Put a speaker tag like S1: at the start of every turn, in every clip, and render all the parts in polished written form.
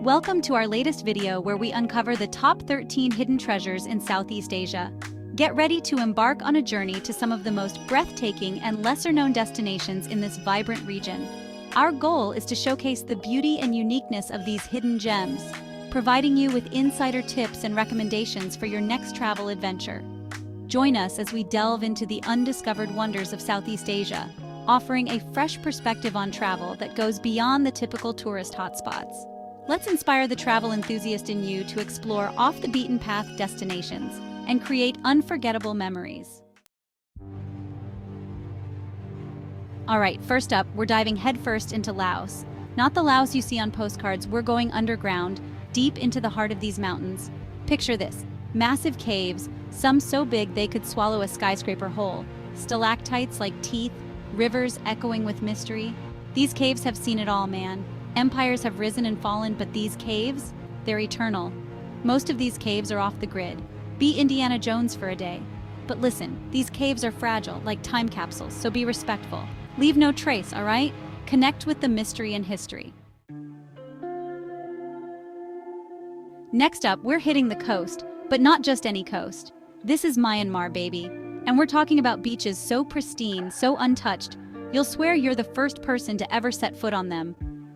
S1: Welcome to our latest video where we uncover the top 13 hidden treasures in Southeast Asia. Get ready to embark on a journey to some of the most breathtaking and lesser-known destinations in this vibrant region. Our goal is to showcase the beauty and uniqueness of these hidden gems, providing you with insider tips and recommendations for your next travel adventure. Join us as we delve into the undiscovered wonders of Southeast Asia, offering a fresh perspective on travel that goes beyond the typical tourist hotspots. Let's inspire the travel enthusiast in you to explore off-the-beaten-path destinations and create unforgettable memories. All right, first up, we're diving headfirst into Laos. Not the Laos you see on postcards, we're going underground, deep into the heart of these mountains. Picture this, massive caves, some so big they could swallow a skyscraper whole, stalactites like teeth, rivers echoing with mystery. These caves have seen it all, man. Empires have risen and fallen, but these caves, they're eternal. Most of these caves are off the grid. Be Indiana Jones for a day. But listen, these caves are fragile, like time capsules, so be respectful. Leave no trace, all right? Connect with the mystery and history. Next up, we're hitting the coast, but not just any coast. This is Myanmar, baby. And we're talking about beaches so pristine, so untouched, you'll swear you're the first person to ever set foot on them.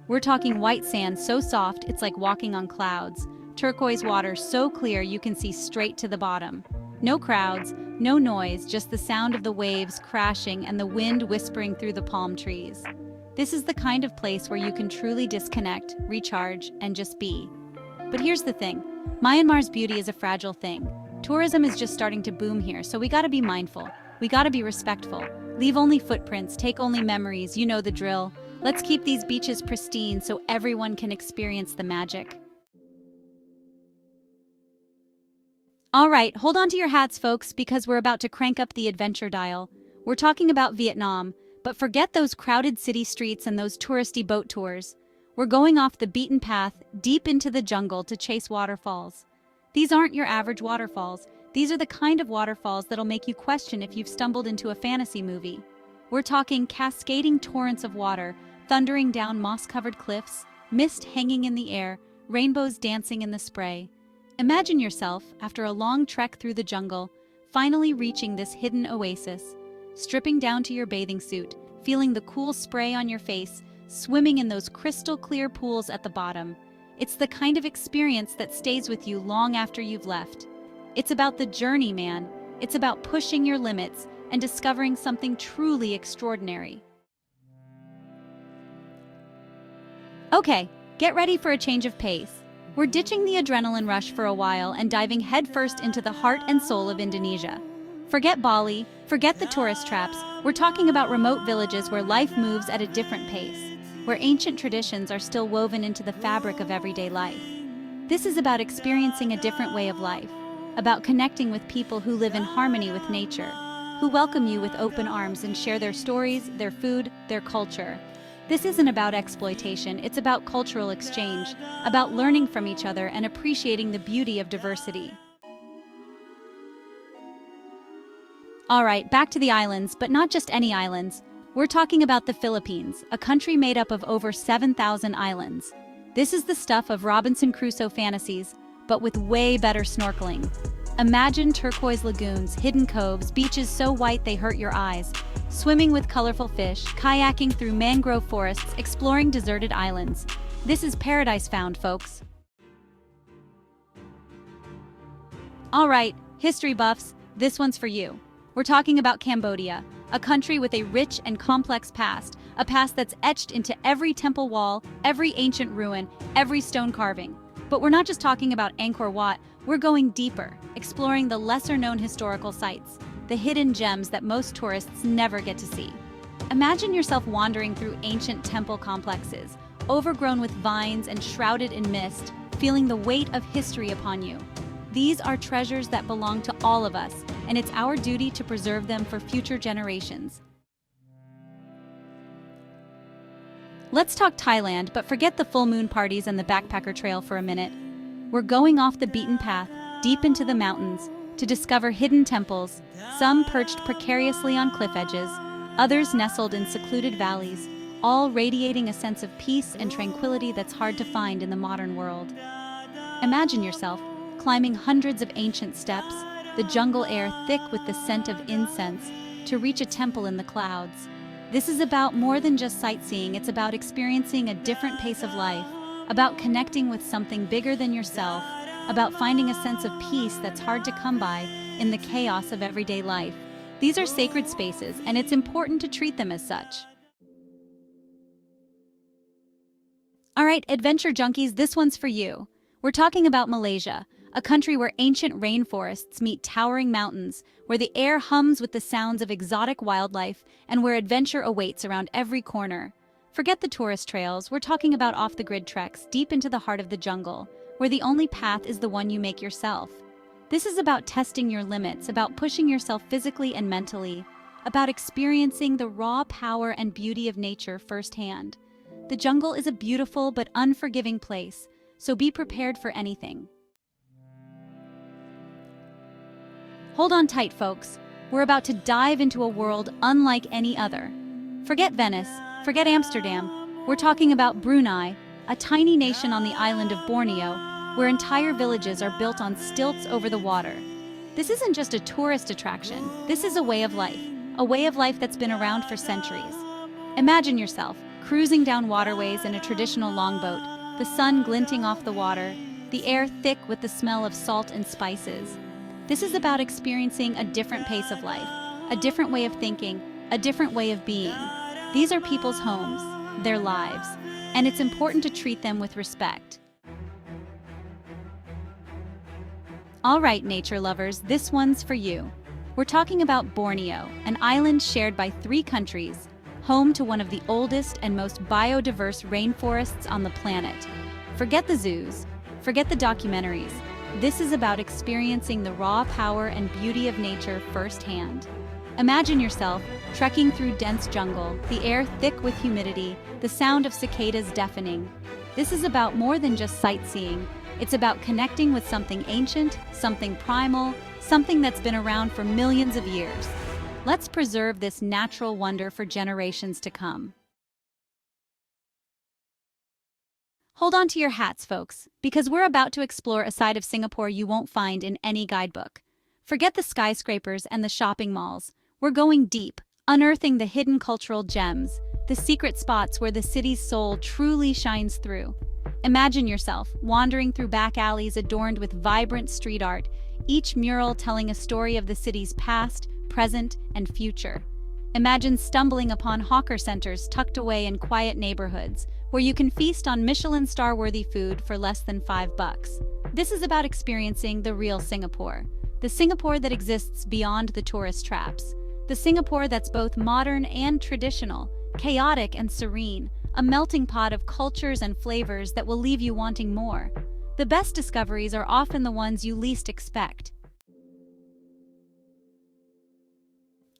S1: We're talking white sand so soft it's like walking on clouds, turquoise water so clear you can see straight to the bottom. No crowds, no noise, just the sound of the waves crashing and the wind whispering through the palm trees. This is the kind of place where you can truly disconnect, recharge, and just be. But here's the thing, Myanmar's beauty is a fragile thing. Tourism is just starting to boom here, so we gotta be mindful. We gotta be respectful. Leave only footprints, take only memories, you know the drill. Let's keep these beaches pristine so everyone can experience the magic. All right, hold on to your hats, folks, because we're about to crank up the adventure dial. We're talking about Vietnam, but forget those crowded city streets and those touristy boat tours. We're going off the beaten path, deep into the jungle to chase waterfalls. These aren't your average waterfalls. These are the kind of waterfalls that'll make you question if you've stumbled into a fantasy movie. We're talking cascading torrents of water, thundering down moss-covered cliffs, mist hanging in the air, rainbows dancing in the spray. Imagine yourself, after a long trek through the jungle, finally reaching this hidden oasis, stripping down to your bathing suit, feeling the cool spray on your face, swimming in those crystal-clear pools at the bottom. It's the kind of experience that stays with you long after you've left. It's about the journey, man. It's about pushing your limits and discovering something truly extraordinary. Okay, get ready for a change of pace. We're ditching the adrenaline rush for a while and diving headfirst into the heart and soul of Indonesia. Forget Bali, forget the tourist traps. We're talking about remote villages where life moves at a different pace, where ancient traditions are still woven into the fabric of everyday life. This is about experiencing a different way of life, about connecting with people who live in harmony with nature, who welcome you with open arms and share their stories, their food, their culture. This isn't about exploitation, it's about cultural exchange, about learning from each other and appreciating the beauty of diversity. All right, back to the islands, but not just any islands. We're talking about the Philippines, a country made up of over 7,000 islands. This is the stuff of Robinson Crusoe fantasies, but with way better snorkeling. Imagine turquoise lagoons, hidden coves, beaches so white they hurt your eyes, swimming with colorful fish, kayaking through mangrove forests, exploring deserted islands. This is paradise found, folks. All right, history buffs, this one's for you. We're talking about Cambodia, a country with a rich and complex past, a past that's etched into every temple wall, every ancient ruin, every stone carving. But we're not just talking about Angkor Wat, we're going deeper, exploring the lesser-known historical sites, the hidden gems that most tourists never get to see. Imagine yourself wandering through ancient temple complexes, overgrown with vines and shrouded in mist, feeling the weight of history upon you. These are treasures that belong to all of us, and it's our duty to preserve them for future generations. Let's talk Thailand, but forget the full moon parties and the backpacker trail for a minute. We're going off the beaten path, deep into the mountains, to discover hidden temples, some perched precariously on cliff edges, others nestled in secluded valleys, all radiating a sense of peace and tranquility that's hard to find in the modern world. Imagine yourself climbing hundreds of ancient steps, the jungle air thick with the scent of incense, to reach a temple in the clouds. This is about more than just sightseeing, it's about experiencing a different pace of life, about connecting with something bigger than yourself, about finding a sense of peace that's hard to come by in the chaos of everyday life. These are sacred spaces, and it's important to treat them as such. All right, adventure junkies, this one's for you. We're talking about Malaysia, a country where ancient rainforests meet towering mountains, where the air hums with the sounds of exotic wildlife, and where adventure awaits around every corner. Forget the tourist trails, we're talking about off-the-grid treks deep into the heart of the jungle, where the only path is the one you make yourself. This is about testing your limits, about pushing yourself physically and mentally, about experiencing the raw power and beauty of nature firsthand. The jungle is a beautiful but unforgiving place, so be prepared for anything. Hold on tight, folks. We're about to dive into a world unlike any other. Forget Venice, forget Amsterdam. We're talking about Brunei, a tiny nation on the island of Borneo, where entire villages are built on stilts over the water. This isn't just a tourist attraction, this is a way of life that's been around for centuries. Imagine yourself cruising down waterways in a traditional longboat, the sun glinting off the water, the air thick with the smell of salt and spices. This is about experiencing a different pace of life, a different way of thinking, a different way of being. These are people's homes, their lives, and it's important to treat them with respect. All right, nature lovers, this one's for you. We're talking about Borneo, an island shared by 3 countries, home to one of the oldest and most biodiverse rainforests on the planet. Forget the zoos, forget the documentaries. This is about experiencing the raw power and beauty of nature firsthand. Imagine yourself trekking through dense jungle, the air thick with humidity, the sound of cicadas deafening. This is about more than just sightseeing. It's about connecting with something ancient, something primal, something that's been around for millions of years. Let's preserve this natural wonder for generations to come. Hold on to your hats, folks, because we're about to explore a side of Singapore you won't find in any guidebook. Forget the skyscrapers and the shopping malls. We're going deep, unearthing the hidden cultural gems, the secret spots where the city's soul truly shines through. Imagine yourself wandering through back alleys adorned with vibrant street art, each mural telling a story of the city's past, present, and future. Imagine stumbling upon hawker centers tucked away in quiet neighborhoods, where you can feast on Michelin star-worthy food for less than $5. This is about experiencing the real Singapore, the Singapore that exists beyond the tourist traps, the Singapore that's both modern and traditional, chaotic and serene, a melting pot of cultures and flavors that will leave you wanting more. The best discoveries are often the ones you least expect.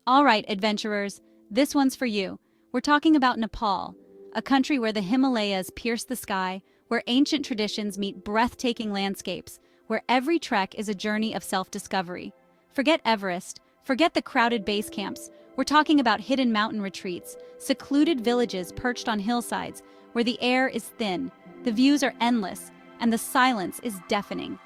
S1: All right, adventurers, this one's for you. We're talking about Nepal, a country where the Himalayas pierce the sky, where ancient traditions meet breathtaking landscapes, where every trek is a journey of self-discovery. Forget Everest, forget the crowded base camps. We're talking about hidden mountain retreats, secluded villages perched on hillsides, where the air is thin, the views are endless, and the silence is deafening.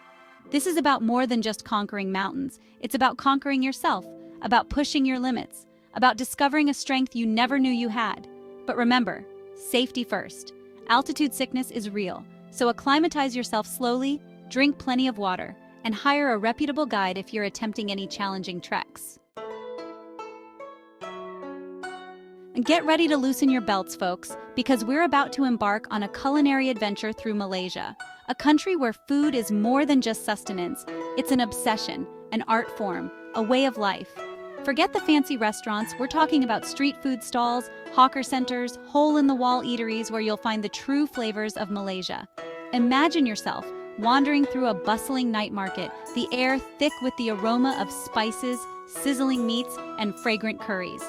S1: This is about more than just conquering mountains. It's about conquering yourself, about pushing your limits, about discovering a strength you never knew you had. But remember, safety first. Altitude sickness is real, so acclimatize yourself slowly, drink plenty of water, and hire a reputable guide if you're attempting any challenging treks. And get ready to loosen your belts, folks, because we're about to embark on a culinary adventure through Malaysia, a country where food is more than just sustenance. It's an obsession, an art form, a way of life. Forget the fancy restaurants, we're talking about street food stalls, hawker centers, hole-in-the-wall eateries where you'll find the true flavors of Malaysia. Imagine yourself wandering through a bustling night market, the air thick with the aroma of spices, sizzling meats, and fragrant curries.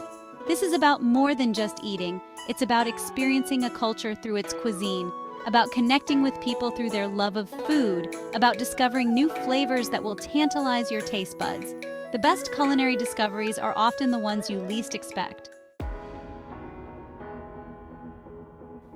S1: This is about more than just eating. It's about experiencing a culture through its cuisine, about connecting with people through their love of food, about discovering new flavors that will tantalize your taste buds. The best culinary discoveries are often the ones you least expect.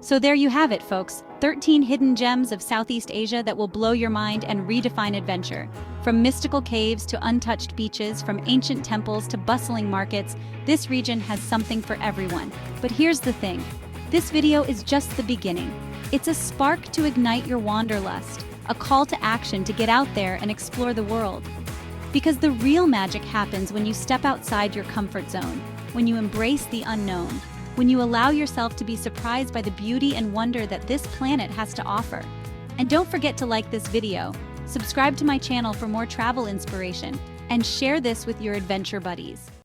S1: So there you have it, folks. 13 hidden gems of Southeast Asia that will blow your mind and redefine adventure. From mystical caves to untouched beaches, from ancient temples to bustling markets, this region has something for everyone. But here's the thing. This video is just the beginning. It's a spark to ignite your wanderlust, a call to action to get out there and explore the world. Because the real magic happens when you step outside your comfort zone, when you embrace the unknown, when you allow yourself to be surprised by the beauty and wonder that this planet has to offer. And don't forget to like this video, subscribe to my channel for more travel inspiration, and share this with your adventure buddies.